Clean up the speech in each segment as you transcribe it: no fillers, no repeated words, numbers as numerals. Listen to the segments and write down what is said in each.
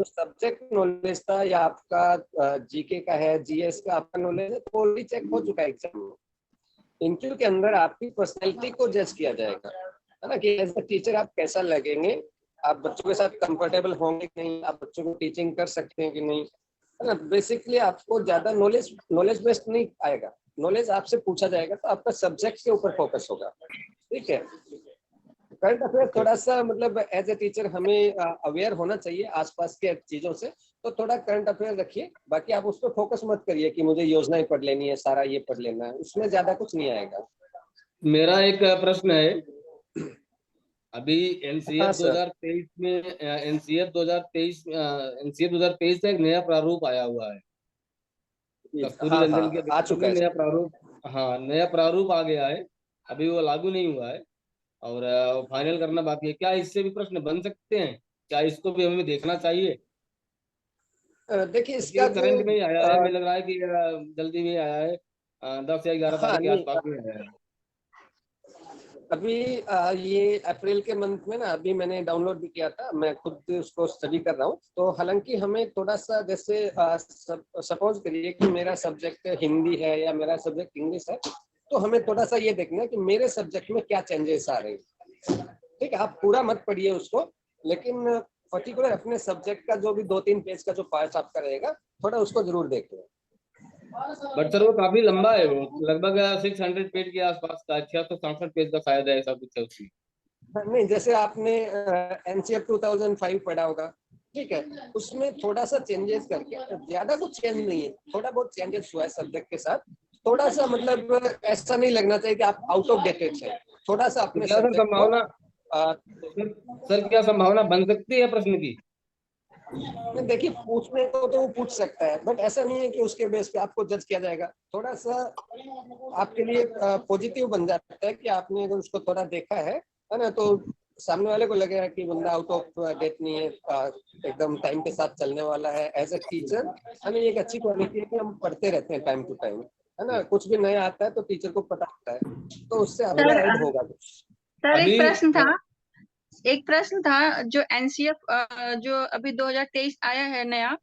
जो subject knowledge था या आपका जीके का है, जीएस का आपका नॉलेज है, तो ऑलरेडी चेक हो चुका है एग्जाम में। इंटरव्यू के अंदर आपकी पर्सनैलिटी को जज किया जाएगा, है ना, कि एज अ टीचर आप कैसा लगेंगे, आप बच्चों के साथ कंफर्टेबल होंगे कि नहीं, आप बच्चों को टीचिंग कर सकते हैं कि नहीं, है ना। बेसिकली आपको ज्यादा नॉलेज बेस्ड नहीं आएगा, नॉलेज आपसे पूछा जाएगा तो आपका सब्जेक्ट के ऊपर फोकस होगा, ठीक है। करंट अफेयर थोड़ा सा मतलब एज ए टीचर हमें अवेयर होना चाहिए आसपास के चीजों से, तो थोड़ा करंट अफेयर रखिए, बाकी आप उस पर फोकस मत करिए कि मुझे योजनाएं पढ़ लेनी है, सारा ये पढ़ लेना है, उसमें ज्यादा कुछ नहीं आएगा। मेरा एक प्रश्न है, अभी एनसीएफ हाँ सर। 2023 में एनसीएफ 2023 का एक नया प्रारूप आया हुआ है, कस्तूरी हाँ रंजन के हाँ, आ अध्यक्षता चुका में है। नया प्रारूप, हाँ नया प्रारूप आ गया है, अभी वो लागू नहीं हुआ है और फाइनल करना बाकी है। क्या इससे भी प्रश्न बन सकते हैं? क्या इसको भी हमें देखना चाहिए? देखिए क्योंकि इसका ये जो करंट में ही आया है, मुझे लग रहा है कि जल्दी में ही आया है, 10 या 11 हाँ तारीख के नहीं, आसपास में आया है। अभी ये अप्रैल के मंथ में ना, अभी मैंने डाउनलोड भी किया था, मैं खुद उसको स्टडी कर रहा हूँ। तो हालांकि हमें थोड़ा सा, जैसे सपोज करिए कि मेरा सब्जेक्ट हिंदी है या मेरा सब्जेक्ट इंग्लिश है, तो हमें थोड़ा सा ये देखना है कि मेरे सब्जेक्ट में क्या चेंजेस आ रहे हैं, ठीक है। आप पूरा मत पढ़िए उसको, लेकिन पर्टिकुलर अपने सब्जेक्ट का जो भी 2-3 पेज का जो पार्ट आपका रहेगा, थोड़ा उसको जरूर देखिए। बट सर वो काफी लंबा है, वो लगभग 600 पेज के आसपास का, 667 पेज का शायद है, ऐसा कुछ है उसकी। नहीं, जैसे आपने एनसीएफ 2005 पढ़ा होगा, ठीक है, उसमें थोड़ा सा चेंजेस करके, ज्यादा कुछ चेंज नहीं है, थोड़ा बहुत चेंजेस हुआ है सब्जेक्ट के साथ, थोड़ा सा मतलब ऐसा नहीं लगना चाहिए कि आप आउट ऑफ डेटेड है, थोड़ा सा तो अपने क्या सर सब्जेक्ट को संभावना, सर क्या संभावना बन सकती है प्रश्न की? देखिए, पूछने को तो वो पूछ सकता है, बट ऐसा नहीं है कि उसके बेस पे आपको जज किया जाएगा। थोड़ा सा आपके लिए पॉजिटिव बन जाता है कि आपने अगर उसको थोड़ा देखा है ना, तो सामने वाले को लगेगा कि बंदा आउट ऑफ डेट नहीं है, एकदम टाइम के साथ चलने वाला है। एज ए टीचर हमें एक अच्छी क्वालिटी है कि हम पढ़ते रहते हैं टाइम टू टाइम, है ना, कुछ भी नया आता है तो टीचर को पता होता है, तो उससे आपका सर ऐड होगा कुछ। सर अभी एक प्रश्न था, जो एनसीएफ जो अभी 2023 आया है नया,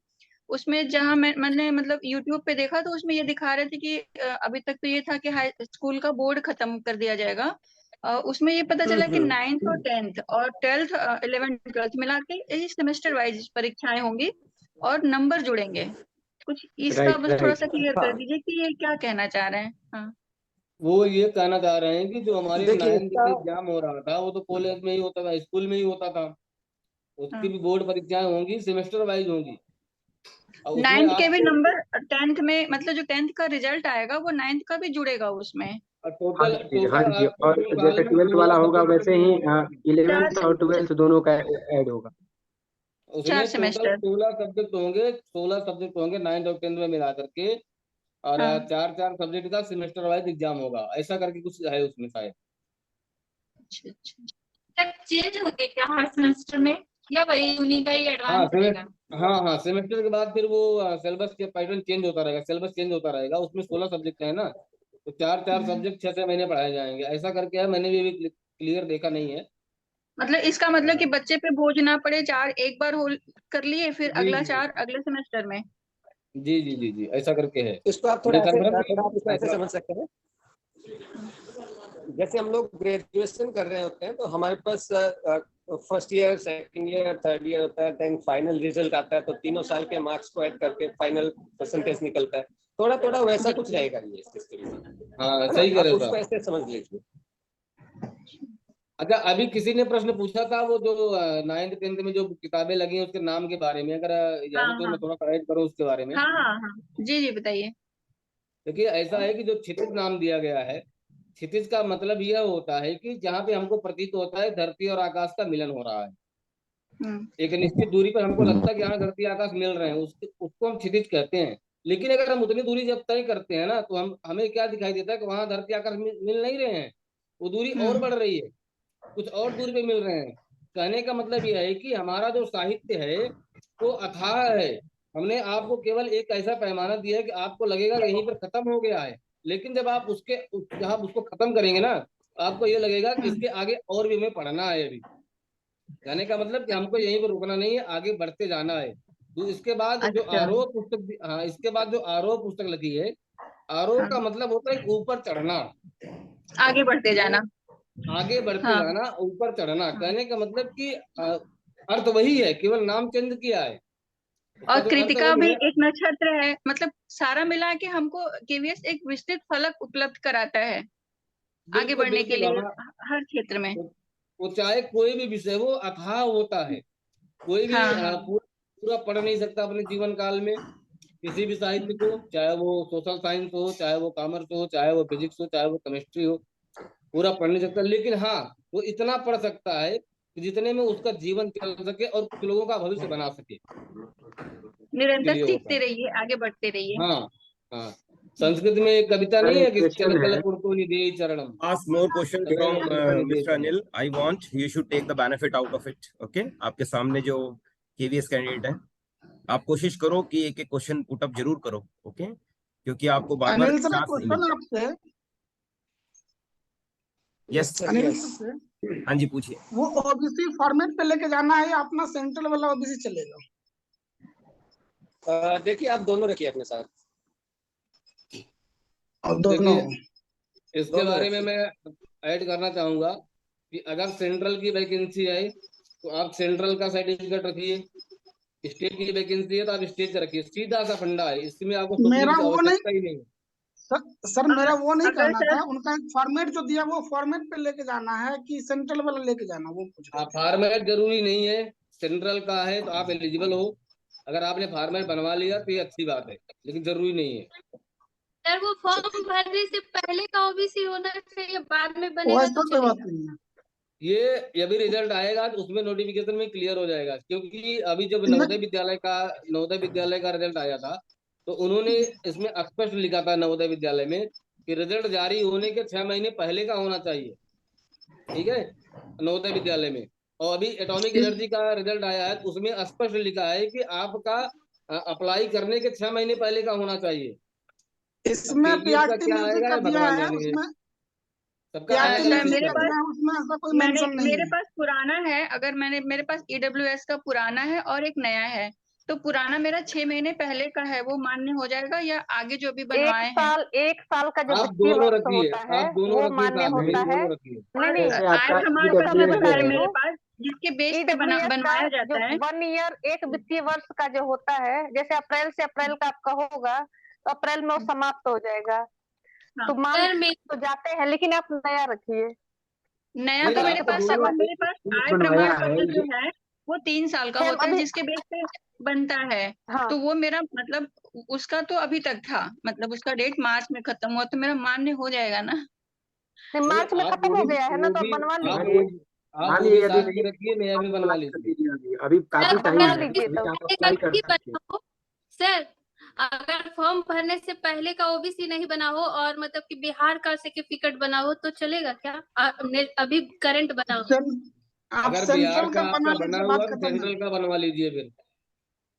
उसमें जहां मैंने मतलब यूट्यूब पे देखा, तो उसमें ये दिखा रहे थे कि अभी तक तो ये था कि हाई स्कूल का बोर्ड खत्म कर दिया जाएगा। उसमें ये पता चला कि 9th और 10th और 12th 11th 12th मिला के इस सेमेस्टर वाइज परीक्षाएं होंगी और नंबर जुड़ेंगे। कुछ इसका राइट बस थोड़ा सा राइट। क्लियर कर हाँ, दीजिए कि ये क्या कहना चाह रहे हैं। हाँ वो ये कहना चाह रहे हैं कि जो हमारे देखिए 9th इसका के एग्जाम हो रहा था वो तो कॉलेज में ही होता था, स्कूल में ही होता था, उसकी हाँ। भी बोर्ड परीक्षाएं होंगी, सेमेस्टर वाइज होंगी, और उसमें 9th के भी आपको नंबर 10th में, मतलब जो 10th का रिजल्ट आएगा वो 9th का भी जुड़ेगा उसमें। हाँ टोटल जी हाँ टोटल जी, आपको और जो साल जैसे में 12th 16 वाला होगा सब्जेक्ट वैसे ही चार 11th और से 12th दोनों का ऐड होगा। चार उसमें टोटल सेमेस्टर। 16 सब्जेक्ट होंगे 9th और 10th में मिला करके, और हाँ। 4-4 सब्जेक्ट का सेमेस्टर वाइज एग्जाम होगा, ऐसा करके कुछ है उसमें शायद। अच्छा अच्छा। तक चेंज होते क्या हर सेमेस्टर में, या वही उन्हीं का ही हाँ एडवांस रहेगा? हाँ सेमेस्टर के बाद फिर वो सिलेबस के पैटर्न चेंज होता रहेगा, सिलेबस चेंज होता रहेगा, उसमें 16 सब्जेक्ट है ना, तो 4-4 सब्जेक्ट 6-6 महीने पढ़ाए जाएंगे, ऐसा करके है। मैंने भी अभी क्लियर देखा नहीं है। मतलब इसका मतलब कि बच्चे पे बोझ ना पड़े, चार एक बार हो कर लिए, फिर जी अगला जी चार अगले सेमेस्टर में। जी जी जी जी, ऐसा करके है। इसको आप मुझे थोड़ा ऐसे, कंफर्म थोड़ा आप इसको नहीं ऐसे ऐसा। समझ सकते हैं, जैसे हम लोग ग्रेजुएशन कर रहे होते हैं तो हमारे पास first year, second year, third year होता है, देन फाइनल रिजल्ट आता है, तो तीनों साल के मार्क्स को ऐड करके फाइनल परसेंटेज निकलता है। थोड़ा थोड़ा वैसा जी कुछ रहेगा ये सिस्टम में, हाँ है ना, सही कह आप रहे हो उसको सर। ऐसे समझ लीजिए। अच्छा, अभी किसी ने प्रश्न पूछा था, वो जो 9th 10th में जो किताबें लगी हैं उसके नाम के बारे में, अगर हाँ इजाजत हो हाँ मैं थोड़ा गाइड करूँ उसके बारे में। हाँ हाँ हाँ। जी जी बताइए। देखिए ऐसा है कि जो क्षितिज नाम दिया गया है, क्षितिज का मतलब यह होता है कि जहाँ पे हमको प्रतीत होता है धरती और आकाश का मिलन हो रहा है, हम्म। एक निश्चित दूरी पर हमको लगता है कि हाँ धरती आकाश मिल रहे हैं, उसको हम क्षितिज कहते हैं। लेकिन अगर हम उतनी दूरी जब तय करते हैं ना, तो हमें क्या दिखाई देता है कि वहां धरती आकाश मिल नहीं रहे हैं, वो दूरी और बढ़ रही है, कुछ और दूरी पे मिल रहे हैं। कहने का मतलब यह है कि हमारा जो साहित्य है वो अथाह है। हमने आपको केवल एक ऐसा पैमाना दिया है कि आपको लगेगा कि यहीं पर खत्म हो गया है, लेकिन जब आप जब आप उसको खत्म करेंगे ना, तो आपको ये लगेगा कि इसके आगे और भी हमें पढ़ना है अभी। कहने का मतलब कि हमको यहीं पर रुकना नहीं है, आगे बढ़ते जाना है। तो इसके बाद जो अच्छा। आरोह पुस्तक, हाँ, इसके बाद जो आरोह पुस्तक लिखी है, आरोह का मतलब होता है ऊपर चढ़ना, आगे बढ़ते जाना। आगे बढ़ते हाँ। जाना, ऊपर चढ़ना। कहने का मतलब कि अर्थ वही है, केवल नाम चेंज किया है, उसका और जो अर्थ कृतिका वही भी है। एक नक्षत्र है, मतलब सारा मिला के हमको केवीएस एक विस्तृत फलक उपलब्ध कराता है आगे बिल्कुल बढ़ने के बिल्कुल, लिए हाँ। हर क्षेत्र में। वो चाहे कोई भी विषय, वो अथाह होता है। कोई भी हाँ हाँ। पूरा पढ़ नहीं सकता अपने जीवन काल में किसी भी साहित्य को, चाहे वो सोशल साइंस हो, चाहे वो कॉमर्स हो, चाहे वो फिजिक्स हो, चाहे वो केमिस्ट्री हो, पूरा पढ़ नहीं सकता। लेकिन हाँ, वो इतना पढ़ सकता है कि जितने में उसका जीवन चल सके और कुछ लोगों का भविष्य बना सके, इसके निरंतर लिए होता सीखते है। रहिए, आगे बढ़ते रहिए। हाँ हाँ। संस्कृत में एक कविता नहीं सर, है एक कि चल क्वेश्चन कल है। पुरतो निधेय चरणम, Ask more question चल from कल पुरतो निधेय Mr. चरणम। Anil. I want you should take the benefit out of it. Okay? आपके सामने जो KVS कैंडिडेट है, आप कोशिश करो कि एक एक क्वेश्चन पुट अप जरूर करो। ओके? क्योंकि आपको बार बार अनिल सर, एक चांस नहीं क्वेश्चन मिलता। आपसे। Yes Anil yes. सर, हाँ जी, पूछिए। वो ओबीसी फॉर्मेट पे लेके जाना है या अपना सेंट्रल वाला ओबीसी चलेगा? देखिए आप दोनों रखिए अपने साथ। और दोनों? देखिए, इसके दोनों बारे में रखिए। मैं ऐड करना चाहूंगा कि अगर सेंट्रल की वैकेंसी है तो आप सेंट्रल का सर्टिफिकेट रखिए, स्टेट की वैकेंसी है तो आप स्टेट का रखिए। सीधा सा फंडा है, इसमें आपको सोचने मेरा की वो नहीं आवश्यकता ही नहीं है। सर, मेरा वो नहीं अगर कहना सर था। उनका एक फॉर्मेट जो दिया वो फॉर्मेट पे लेके जाना है कि सेंट्रल वाला लेके जाना, वो पूछ रहे आप थे। फार्मेट जरूरी नहीं है, सेंट्रल का है तो आप एलिजिबल हो। अगर आपने फार्मेट बनवा लिया तो ये अच्छी बात है, लेकिन जरूरी नहीं है। सर वो फॉर्म भरने से पहले का ओबीसी होना चाहिए, बाद में बनेगा वैसा तो कोई बात चलेगा? नहीं है। ये अभी रिजल्ट आएगा तो उसमें नोटिफिकेशन में क्लियर हो जाएगा, क्योंकि अभी जब नवोदय विद्यालय का रिजल्ट आया था तो उन्होंने इसमें स्पष्ट लिखा था नवोदय विद्यालय में कि रिजल्ट जारी होने के 6 महीने पहले का होना चाहिए। ठीक है, नवोदय विद्यालय में। और अभी एटॉमिक एनर्जी का रिजल्ट आया है तो उसमें स्पष्ट लिखा है कि आपका अप्लाई करने के 6 महीने पहले का होना चाहिए। अब इसमें केवीएस का पीआरटी क्या म्यूजिक आएगा का ये दिया भगवान है, जानेंगे, उसमें सबका पीआरटी अलग अलग सर म्यूजिक मेरे का सिस्टम है। पास दिया है, उसमें ऐसा कोई मेंशन नहीं मेरे है। पास पुराना है, अगर मेरे पास ईडब्ल्यूएस का पुराना है और एक नया है, तो पुराना मेरा 6 महीने पहले का है, वो मान्य हो जाएगा या आगे जो भी बनवाए हैं? 1 साल का जो आप वित्तीय दोनों वर्ष रखिए, होता है आप दोनों वो रखिए मान्य साथ में, होता है। दोनों रखिए। नहीं नहीं, जैसे आज आपका हमारे एक समय डॉक्यूमेंट बता है रही मेरे हूँ। पास जिसके बेस पे ईडब्ल्यूएस का बनवाया जाता जो है। 1 ईयर, एक वित्तीय वर्ष का जो होता है, जैसे अप्रैल से अप्रैल का आपका होगा तो अप्रैल में वो समाप्त हो जाएगा। हाँ। तो मान सर मैं तो जाते हैं, लेकिन आप नया रखिए। नया नहीं तो नहीं, मेरे आपको पास दोनों मेरे पास आय बनवाया प्रमाण है पत्र जो ये। है वो 3 साल का सेम होता है, अभी, जिसके बेस पे बनता है। हाँ, तो वो मेरा मतलब उसका तो अभी तक था, मतलब उसका डेट मार्च में खत्म हुआ, तो मेरा मान्य हो जाएगा ना? नहीं, नहीं मार्च में आप खत्म हो गया है ना, तो आप बनवा आप लीजिए। वो आप वो भी अभी साथ नहीं, में रखिए, नया भी बनवा अप्लाई कर लीजिए। दीजिए। अभी काफी सर टाइम बनवा अगर है, लीजिए अभी तो। आप पहले का अप्लाई कर नहीं सकते हैं। बना हो, सर अगर फॉर्म भरने से पहले का ओबीसी नहीं बना हो और मतलब कि बिहार का सर्टिफिकेट बना हो तो चलेगा क्या? अभी करंट बना हो? आप अगर बिहार सेंट्रल का का बना आपका बना लीजिए, हुआ बात तो खत्म है। सेंट्रल का बनवा लीजिए, फिर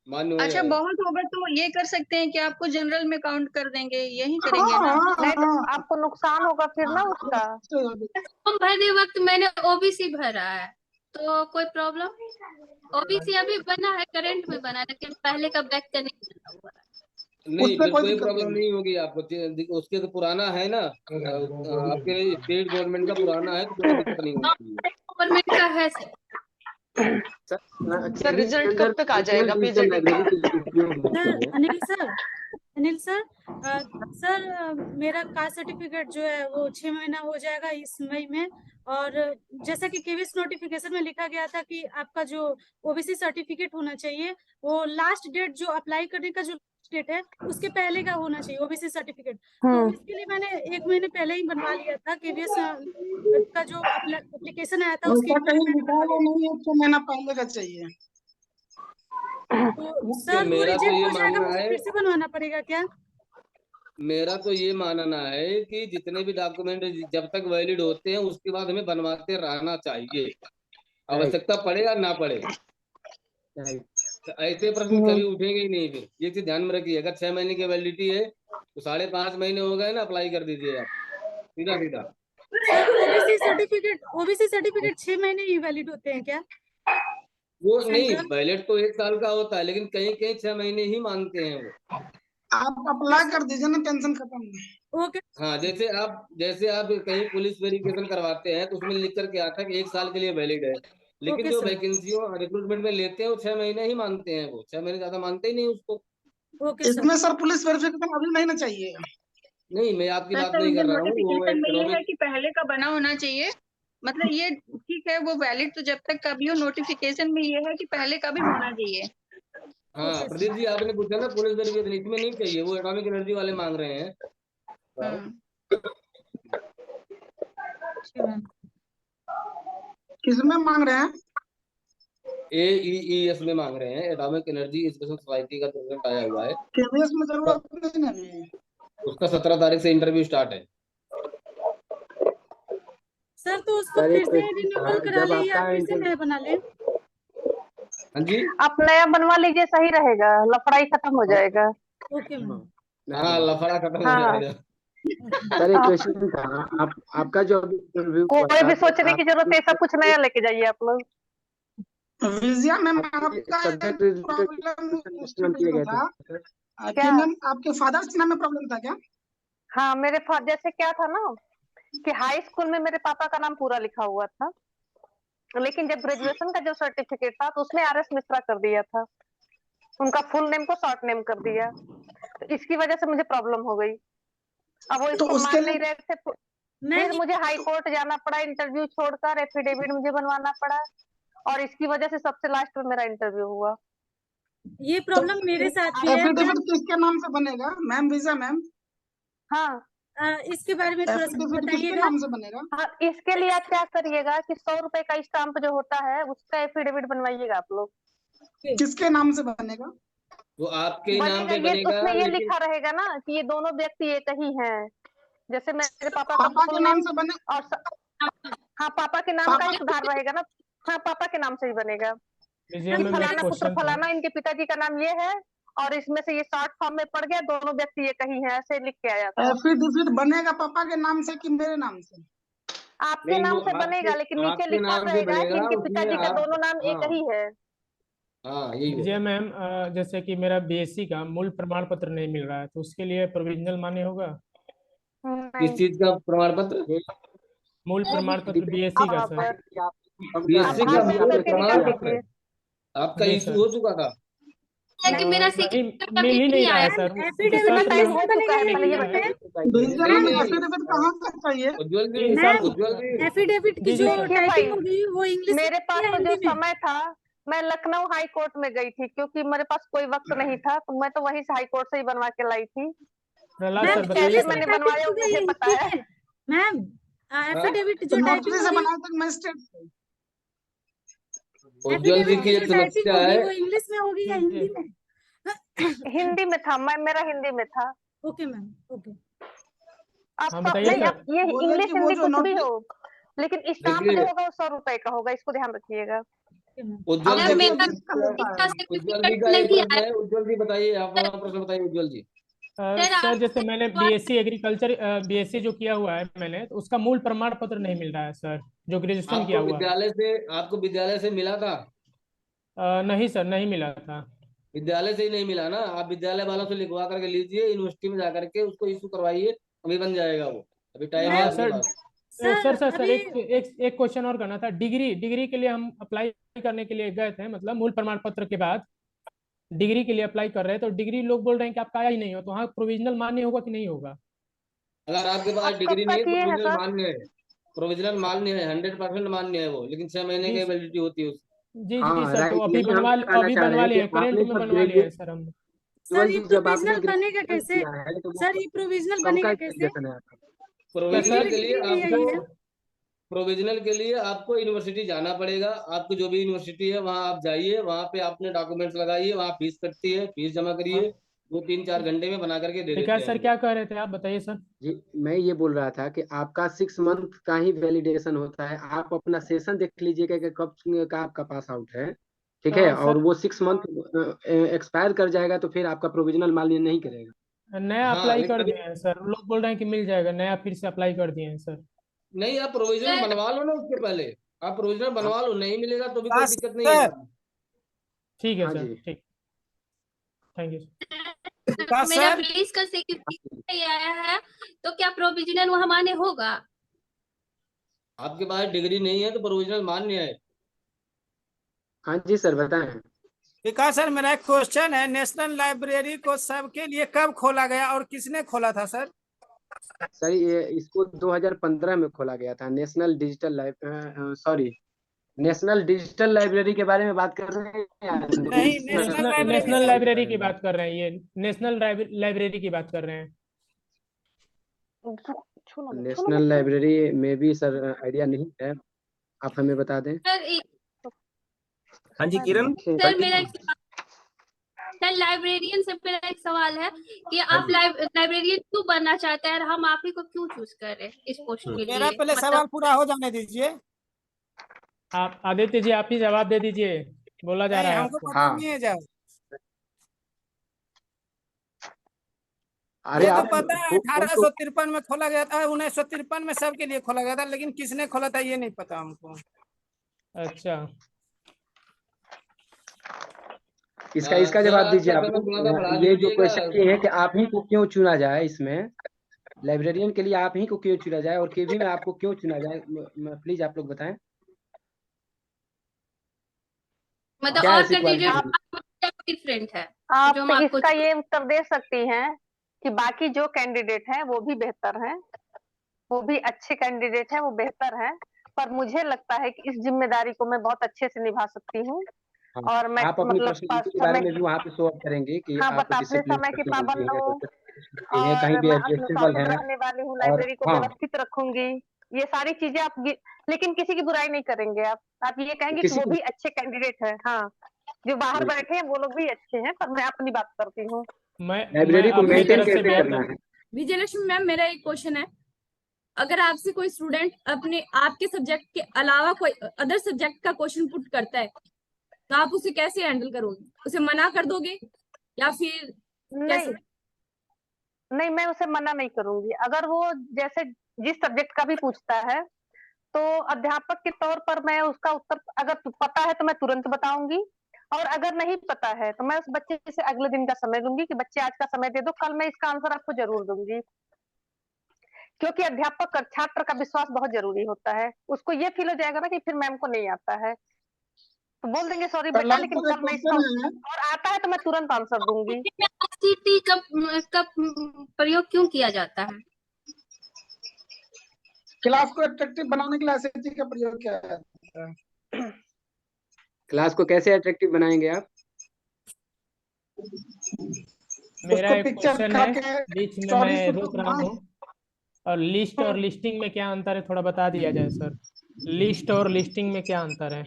मान्य हो अच्छा, जाएगा। बहुत होगा तो ये कर सकते हैं कि आपको जनरल में काउंट कर देंगे, यही हाँ करेंगे ना? हाँ नहीं तो हाँ आपको नुकसान होगा फिर ना उसका। फॉर्म भरने वक्त मैंने ओबीसी भरा है तो कोई प्रॉब्लम? ओबीसी अभी बना है, करंट में बना है, लेकिन पहले का बैक का नहीं बना हुआ है। नहीं, उससे फिर कोई कोई दिक्कत प्रॉब्लम नहीं है। नहीं होगी आपको। उसके तो पुराना है ना, आपके स्टेट गवर्नमेंट का पुराना है तो कोई दिक्कत नहीं होगी। गवर्नमेंट का है सर। सर रिजल्ट कब तक आ जाएगा पीजीटी का? सर अनिल सर, सर मेरा कास्ट सर्टिफिकेट जो है वो 6 महीना हो जाएगा इस मई में। और जैसा कि केवीएस नोटिफिकेशन में लिखा गया था कि आपका जो ओबीसी सर्टिफिकेट होना चाहिए वो लास्ट डेट जो अप्लाई करने का जो डेट है उसके पहले का होना चाहिए ओबीसी सर्टिफिकेट। तो इसके लिए मैंने 1 महीने पहले ही बनवा लिया था। केवीएस का जो एप्लीकेशन आया था उसके उसका 1 महीने कहीं पहले लिखा बनवा हुआ लिया नहीं है, 6 महीना पहले का चाहिए। तो सर वो मेरा तो रिजेक्ट ये हो जाएगा, मानना मुझे है फिर से बनवाना पड़ेगा क्या? मेरा तो ये मानना है कि जितने भी डॉक्यूमेंट जब तक वैलिड होते हैं उसके बाद हमें बनवाते रहना चाहिए, आवश्यकता पड़े या ना पड़े। तो ऐसे प्रश्न कभी उठेंगे ही नहीं। फिर ये चीज ध्यान में रखिए, अगर 6 महीने की वैलिडिटी है तो 5.5 महीने हो गए ना, अप्लाई कर दीजिए आप सीधा सीधा। सर ओबीसी सर्टिफिकेट 6 महीने ही वैलिड होते हैं क्या? वो नहीं, सेंट्रल बैलेट तो 1 साल का होता है, लेकिन कहीं कहीं 6 महीने ही मांगते हैं वो। आप अप्लाई कर दीजिए ना, टेंशन खत्म। ओके हाँ, जैसे आप कहीं पुलिस वेरिफिकेशन करवाते हैं तो उसमें लिख करके आता है कि 1 साल के लिए वैलिड है, लेकिन ओके जो सर वैकेंसियों रिक्रूटमेंट में लेते हैं वो 6 महीने ही मांगते हैं, वो 6 महीने ज्यादा मांगते ही नहीं उसको। ओके सर इसमें सर पुलिस वेरिफिकेशन अभी नहीं ना चाहिए। नहीं, मैं आपकी बात सर नहीं उनके कर रहा हूँ, वो नोटिफिकेशन में ये है इकोनॉमिक। कि पहले का बना होना चाहिए। मतलब ये ठीक है, वो वैलिड तो जब तक का भी हो, नोटिफिकेशन में ये है कि पहले का भी होना चाहिए। हाँ ओके प्रदीप जी, आपने पूछा ना पुलिस वेरिफिकेशन, इसमें नहीं चाहिए, वो एटॉमिक एनर्जी वाले मांग रहे हैं। मैम किसमें मांग रहे हैं? AEES में मांग रहे हैं, एटॉमिक एनर्जी एजुकेशन सोसाइटी का प्रेसिडेंट आया हुआ है, केवीएस में जरूरत नहीं है अभी। उसका 17 तारीख से इंटरव्यू स्टार्ट है। सर तो उसको सर फिर एक से क्वेश्चन था, रिन्यूअल करा जब ले या आपका फिर से नया बना ले? हाँ जी, आप नया बनवा लीजिए, सही रहेगा, लफड़ाई खत्म हो जाएगा। ओके मैम हाँ लफड़ा खत्म हो हाँ जाएगा। सर एक क्वेश्चन था, आपका जो अभी इंटरव्यू हुआ कोई था भी तो सोचने की जरूरत है, सब कुछ नया लेके जाइए आप लोग। विजया मैम, आपके आपका सब्जेक्ट रिलेटेड प्रॉब्लम उस किए में गए था थे सर? कि मैम आपके फादर के नाम में प्रॉब्लम था क्या? हाँ, मेरे जैसे क्या था ना कि हाई स्कूल में मेरे पापा का नाम पूरा लिखा हुआ था, लेकिन जब ग्रेजुएशन का जो सर्टिफिकेट था तो उसमें RS मिश्रा कर दिया था, उनका फुल नेम को शॉर्ट नेम कर दिया, तो इसकी वजह से मुझे प्रॉब्लम हो गई। अब वो तो इसको उसके मान लिए नहीं रहे थे, मैम फिर मुझे हाई कोर्ट जाना पड़ा, इंटरव्यू छोड़कर एफिडेविट मुझे बनवाना पड़ा, और इसकी वजह से सबसे लास्ट में मेरा इंटरव्यू हुआ। ये प्रॉब्लम मेरे साथ भी है एफिडेविट मैम। किसके नाम से बनेगा मैम? विजया मैम, हाँ इसके बारे में थोड़ा सा एफिडेविट किसके बताइएगा। नाम से बनेगा? हाँ, इसके लिए आप क्या करिएगा कि 100 रुपए का स्टाम्प जो होता है उसका एफिडेविट बनवाइएगा आप लोग। किसके नाम से बनेगा? वो आपके ही नाम बनेगा, पे ये बनेगा, उसमें ये लेकिन लिखा रहेगा ना कि ये दोनों व्यक्ति एक ही हैं, जैसे मेरे पापा का पापा फुल के नाम नेम से बने? और हाँ, पापा के नाम का पापा ही सुधार रहेगा ना। हाँ, पापा के नाम से ही बनेगा विजया कि मैम एक फलाना पुत्र क्वेश्चन था। फलाना, इनके पिताजी का नाम ये है और इसमें से ये शॉर्ट फॉर्म में पड़ गया, दोनों व्यक्ति एक ही हैं, ऐसे लिख के आया था। एफिडेविट बनेगा पापा के नाम से कि मेरे नाम से? आपके नहीं, नाम वो से बनेगा, लेकिन नीचे आपके लिखा नाम से रहेगा कि बनेगा, इनके उसमें पिताजी का आप, दोनों नाम एक हाँ ही है। हाँ यही विजया होगा। मैम जैसे कि मेरा BSc का मूल प्रमाण पत्र नहीं मिल रहा है, तो उसके लिए प्रोविजनल मान्य होगा? किस चीज का प्रमाण पत्र? मूल प्रमाण पत्र BSc का सर। BSc का आप मूल करके प्रमाण निकाल पत्र दीजिए। आपका जी इशू सर। हो चुका था। कि मेरा नहीं, सिग्नेचर का मिल ही भी नहीं नहीं रहा आया। है सर। एफिडेविट सत्र बताइए, में हो चुका है, पहले ये है। बताइए। विजया नहीं मैम, नहीं, एफिडेविट कहाँ से चाहिए? उज्जवल जी, मैम, उज्जवल जी, एफिडेविट की जी जो सर। देखिए टाइपिंग भाई, होगी वो इंग्लिश में मेरे पास या तो जो हिंदी में? समय था, मैं लखनऊ हाई कोर्ट में गई थी, क्योंकि मेरे पास कोई वक्त नहीं था, तो मैं तो वहीं से हाई कोर्ट से ही बनवा के लाई थी। प्रहलाद मैम सर बताइए कैसे इंग्लिश में सर। मैंने टाइपिंग बनवाया वो होगी या मुझे पता हिंदी है। में? मैम एफिडेविट तो जो नोटरी टाइपिंग से होगी, बनाए थे मजिस्ट्रेट से? उज्जवल जी एफिडेविट की की एक जो टाइपिंग समस्या होगी है। वो इंग्लिश में होगी या हिंदी में? हिंदी में था, मेरा हिंदी में था। Okay ma'am, okay. आप हाँ तो बताइए नहीं, सर। आप ये बोले इंग्लिश कि वो हिंदी जो कुछ भी नोटरी, हो, लेकिन स्टाम्प देखिए जो होगा वो 100 रुपए का होगा, इसको ध्यान रखिएगा। उज्जवल आप जी मेरा की किस का लेता है? इसका उज्जवल जी सर्टिफिकेट का एक नहीं प्रश्न आया। है। उज्जवल जी बताइए, आप अपना प्रश्न बताइए उज्जवल जी। सर जैसे मैंने BSc एग्रीकल्चर BSc जो किया हुआ है मैंने, तो उसका मूल प्रमाण पत्र नहीं मिल रहा है सर, जो ग्रेजुएशन किया हुआ है। आपको विद्यालय से मिला था? नहीं सर, नहीं मिला था। विद्यालय से ही नहीं मिला ना, आप विद्यालय वालों से लिखवा करके लीजिए, यूनिवर्सिटी में जाकर के उसको इशू करवाइए, अभी बन जाएगा वो, अभी टाइम है मैम आपके सर पास। सर एक क्वेश्चन और करना था। डिग्री के लिए हम अप्लाई करने के लिए गए थे, मतलब मूल प्रमाण पत्र के बाद डिग्री के लिए अप्लाई कर रहे हैं, तो डिग्री लोग बोल रहे हैं कि आपका आया ही नहीं हो, तो वहाँ प्रोविजनल मान्य होगा कि नहीं होगा? अगर आपके पास आप डिग्री कब नहीं, तक किए हैं प्रोविजनल सर? मान्य है। प्रोविजनल मान्य है, 100% मान्य है वो, लेकिन 6 महीने की जी वैलिडिटी होती है उसकी। जी जी हाँ सर, तो राइट, यही हम कहना अभी चाह रहे बनवा हैं कि लिए, करंट आपने में जब बनवा लिए हैं सर हम। सर उज्जवल ये जी जब आपने प्रोविजनल बनेगा ग्रेजुएशन कैसे? किया है तो वो सर ये प्रोविजनल कब का बनेगा कैसे? ग्रेजुएशन है आपका? हिंदी प्रोविजनल में के लिए डिग्री है आपको ये है। प्रोविजनल के लिए आपको यूनिवर्सिटी जाना पड़ेगा। आपको जो भी यूनिवर्सिटी है वहाँ आप जाइए, वहाँ पे आपने डॉक्यूमेंट्स लगाइए, वहाँ फीस कटती है, फीस जमा करिए, 2-3-4 घंटे में बना करके दे ठीक है देते सर, हैं। क्या कह रहे थे आप, बताइए सर। जी मैं ये बोल रहा था कि आपका 6 मंथ का ही वैलिडेशन होता है, आप अपना सेशन देख लीजिएगा कि कब का आपका पास आउट है, ठीक है, और सर वो 6 मंथ एक्सपायर कर जाएगा तो फिर आपका प्रोविजनल मान्य नहीं करेगा। नया हाँ, अप्लाई लेकिन कर अभी दिए हैं सर, लोग बोल रहे हैं कि मिल जाएगा, नया फिर से अप्लाई कर दिए हैं सर। नहीं, आप प्रोविजनल बनवा लो ना, उसके पहले आप प्रोविजनल बनवा लो, नहीं मिलेगा तो भी कोई दिक्कत नहीं सर है। ठीक है हाँ सर, जी। ठीक, थैंक यू। मेरा पुलिस का सिक्योरिटी आया है, तो क्या प्रोविजनल वहाँ मान्य होगा? आपके पास डिग्री नहीं है तो प्रोविजनल मान्य है। हाँ जी सर, बताएं। विकास सर, मेरा एक क्वेश्चन है, नेशनल लाइब्रेरी को सबके लिए कब खोला गया और किसने खोला था सर? सर ये इसको 2015 में खोला गया था। नेशनल डिजिटल लाइब्रेरी के बारे में बात कर रहे हैं। नहीं, नेशनल लाइब्रेरी की बात कर रहे हैं, ये नेशनल लाइब्रेरी की बात कर रहे हैं। नेशनल लाइब्रेरी में भी सर आइडिया नहीं है, आप हमें बता दें। हाँ जी किरण, सर मेरा सर लाइब्रेरियन से मेरा एक सवाल है कि आप लाइब्रेरियन क्यों बनना चाहते हैं और हम आप ही को क्यों चूज कर रहे हैं इस पोस्ट के लिए? मेरा पहले सवाल पूरा हो जाने दीजिए। आप आदित्य जी, आप ही जवाब दे दीजिए, बोला जा रहा है हमको आपको। पता नहीं है जब। अरे ये तो आप पता है 1853 में खोला गया था, 1953 में सबके लिए खोला गया था, लेकिन किसने खोला था ये नहीं पता हमको। अच्छा, इसका जवाब दीजिए आप लोग। ये जो क्वेश्चन ये है कि आप ही को क्यों चुना जाए, इसमें लाइब्रेरियन के लिए आप ही को क्यों चुना जाए और केवी में आपको क्यों चुना जाए, प्लीज आप लोग बताएं। मतलब क्या और ऐसी कैंडिडेट डिफरेंट है आप जो हम आपको इसका ये उत्तर दे सकती हैं कि बाकी जो कैंडिडेट हैं वो भी बेहतर हैं, वो भी अच्छे कैंडिडेट हैं, वो बेहतर हैं, पर मुझे लगता है कि इस जिम्मेदारी को मैं बहुत अच्छे से निभा सकती हूँ। और मैं आप अपनी मतलब पर्सनैलिटी के बारे में भी वहाँ पे शो अप करेंगे कि हाँ, आप अपने डिसिप्लिन समय की पर्सन पाबंद हैं, हूँ हैं, कहीं और भी मैं एडजस्टेबल अनुशासित हैं। रहने वाली हूँ, और लाइब्रेरी को हाँ, व्यवस्थित रखूंगी, ये सारी चीजें आप लेकिन किसी की बुराई नहीं करेंगे। आप ये कहेंगे कि किसी वो भी अच्छे कैंडिडेट है। हाँ, जो बाहर बैठे हैं वो लोग भी अच्छे हैं, पर मैं अपनी बात करती हूँ। मैं लाइब्रेरी को अपनी मेंटेन तरफ से कैसे बयान करना है। विजयलक्ष्मी मैम, मेरा एक क्वेश्चन है, अगर आपसे कोई स्टूडेंट अपने आपके सब्जेक्ट के अलावा कोई अदर सब्जेक्ट का क्वेश्चन पुट करता है, तो आप उसे कैसे हैंडल करोगे? उसे मना कर दोगे या फिर कैसे? नहीं, मैं उसे मना नहीं करूंगी। अगर वो जैसे जिस सब्जेक्ट का भी पूछता है, तो अध्यापक के तौर पर मैं उसका उत्तर अगर पता है तो मैं तुरंत बताऊंगी, और अगर नहीं पता है तो मैं उस बच्चे से अगले दिन का समय लूंगी कि बच्चे आज का समय दे दो, कल मैं इसका आंसर आपको जरूर दूंगी। क्योंकि अध्यापक और छात्र का विश्वास बहुत जरूरी होता है। उसको ये फील हो जाएगा ना कि फिर मैम को नहीं आता है, तो बोल देंगे सॉरी बेटा, लेकिन कल मैं इसका और आता है तो मैं तुरंत आंसर दूंगी। आईसीटी का प्रयोग क्यों किया जाता है? क्लास को अट्रैक्टिव बनाने के लिए आईसीटी का प्रयोग किया जाता है। क्लास को कैसे अट्रैक्टिव बनाएंगे आप? मेरा एक क्वेश्चन है, बीच में मैं रोक रहा हूँ, और लिस्ट और लिस्टिंग में क्या अंतर है, थोड़ा बता दिया जाए सर। लिस्ट और लिस्टिंग में क्या अंतर है?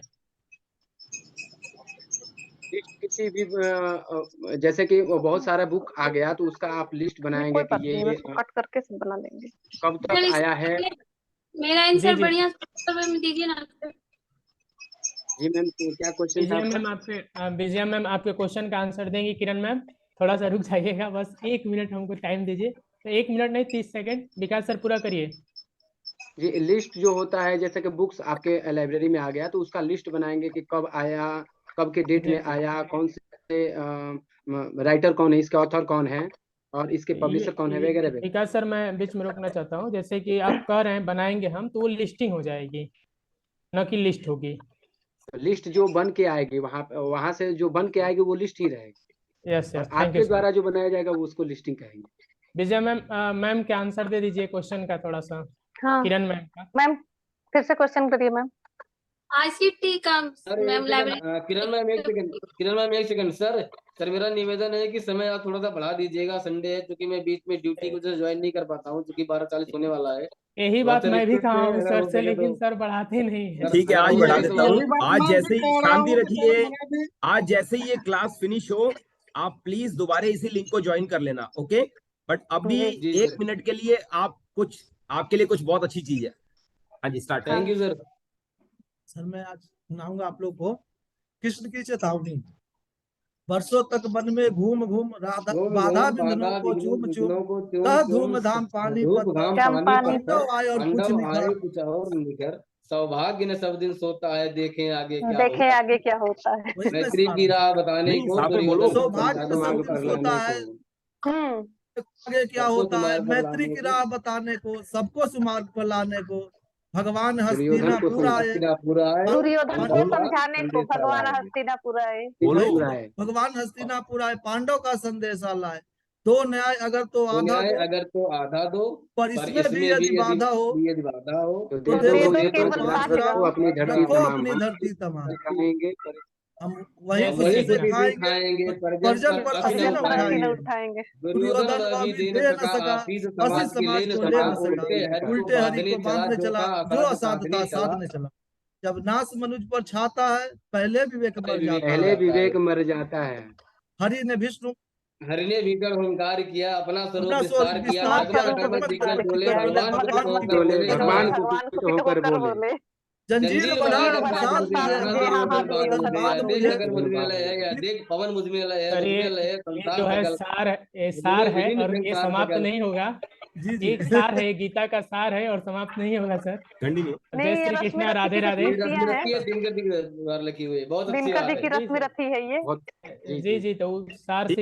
किसी भी जैसे कि वो बहुत सारा बुक आ गया तो उसका आप लिस्ट बनाएंगे कि ये कट करके सब बना लेंगे। कब तक आया है। मेरा आंसर बढ़िया में दीजिए ना। जी मैम, क्या क्वेश्चन था आपका? विजया मैम आपके क्वेश्चन का आंसर देंगी। किरण मैम थोड़ा सा रुक जाइएगा, बस 1 मिनट हमको टाइम दीजिए। तो 1 मिनट नहीं, 30 सेकंड। विकास सर पूरा करिए। जी, लिस्ट जो होता है, जैसे कि बुक्स आपके लाइब्रेरी में आ गया तो उसका लिस्ट बनाएंगे कि कब आया, कब के डेट में आया, कौन से राइटर कौन है, इसके ऑथर कौन है और इसके पब्लिशर कौन है वगैरह। विकास सर मैं बीच में रोकना चाहता हूँ, जैसे कि आप कह रहे हैं बनाएंगे हम, तो वो लिस्टिंग हो जाएगी न कि लिस्ट होगी। लिस्ट जो बन के आएगी वहां से जो बन के आएगी वो लिस्ट ही रहेगी। यस यस, आपके द्वारा जो बनाया जाएगा वो उसको लिस्टिंग कहेंगे। विजय मैम क्या आंसर दे दीजिए क्वेश्चन का थोड़ा सा। हाँ, किरण मैम का। मैम फिर से क्वेश्चन करिए मैम। आईसीटी का मैम लाइब्रेरी। किरण मैम एक सेकंड सर मेरा निवेदन है कि समय आप थोड़ा सा बढ़ा दीजिएगा। संडे है, क्योंकि मैं बीच में ड्यूटी को ज्वाइन नहीं कर पाता हूँ, क्योंकि 12:40 होने वाला है। यही बात मैं भी कहा हूँ सर से, लेकिन सर बढ़ाते नहीं है। ठीक है, आज बढ़ा देता हूँ। आज जैसे ही शांति रखिए, आज जैसे ही ये क्लास फिनिश हो आप प्लीज दोबारा इसी लिंक को ज्वाइन कर लेना, ओके। बट अभी 1 मिनट के लिए आप कुछ, आपके लिए कुछ बहुत अच्छी चीज है। हाँ जी, start. Thank you sir. Sir मैं आज सुनाऊंगा आप लोग को कृष्ण की चेतावनी। वर्षों तक वन में घूम घूम बाधा बिंदुओं को चूम चूम धूमधाम पानी पांडव आए कुछ और निकर सौभाग्य न सब दिन सोता है, देखें आगे क्या देखें होता आगे क्या होता है। वही मैं मैत्री की राह बताने नहीं, को, साथ में बोलो। दुर्योधन को सौभाग्य समझा सब दो दिन मार्ग पर सोता लाने है, को। आगे क्या सबको होता है, सुमार्ग पर मैत्री लाने की को। राह बताने को, सबको सुमार्ग पर लाने को, भगवान दुर्योधन को हस्तिनापुर आए। हस्तिनापुर आए, दुर्योधन को पांडवों का समझाने को संदेशा भगवान लाए। हस्तिनापुर आए। बोलो। वही तो, लाए। भगवान हस्तिनापुर आए, पांडव का संदेशा लाए। दो न्याय अगर तो तो आधा न्याय दो, अगर तो आधा दो, पर पर इसमें भी यदि बाधा हो यदि बाधा हो तो तो दे दे दो दो केवल केवल केवल 5 5 5 रखो ग्राम। अपनी धरती रखो तमाम। अपनी हम धरती तमाम। दिखाएंगे, हम वहीं जय पर श्री वही कृष्ण। कुछ दिखाएंगे, दिखाएंगे, परिजन पर असी असी न न उठाएंगे। उठाएंगे। दुर्योधन दुर्योधन वह अभी भी दे न सका, आशीष असी समाज को ले न सका, उल्टे हरि को उल्टे हरि को चला, बांधने जो चला, था जो असाध असाधता चला। साधने चला। जब नाश मनुज पर छाता है, पहले विवेक मर जाता पहले है। विवेक मर जाता है। हरि ने विष्णु हरि ने भीतर हुंकार किया, अपना स्वरूप अपना विस्तार किया, विस्तार किया, भगवत भगवत दिग्गज भगवत बोले, दिग्गज भगवान कुपित भगवान होकर बोले, बोले, भगवान भगवान कुपित को होकर होकर बोले। बोले। जंजीर बढ़ा साथ साथ मुझे, मुझे, हाँ, हाथ मुझे, बादल उधर बांध बांध देख मुझे। अगर मुझ में लय है, देख पवन मुझ में लय है, सर मुझ में लय है, ये संसार जो है सकल। सार है विलीन और ये संसार समाप्त सकल। नहीं होगा। जी जी। एक सार है, गीता का सार है और समाप्त नहीं होगा सर। कंटिन्यू। नहीं, जय ये श्री रश्मि कृष्णा, रथी राधे की कुछ राधे। ये पंक्तियां हैं। रश्मि दिनकर दिनकर लिखी हुई है, बहुत अच्छी दिनकर बात जी है। की रश्मि रथी है ये। बहुत जी जी जी, तो उस सार से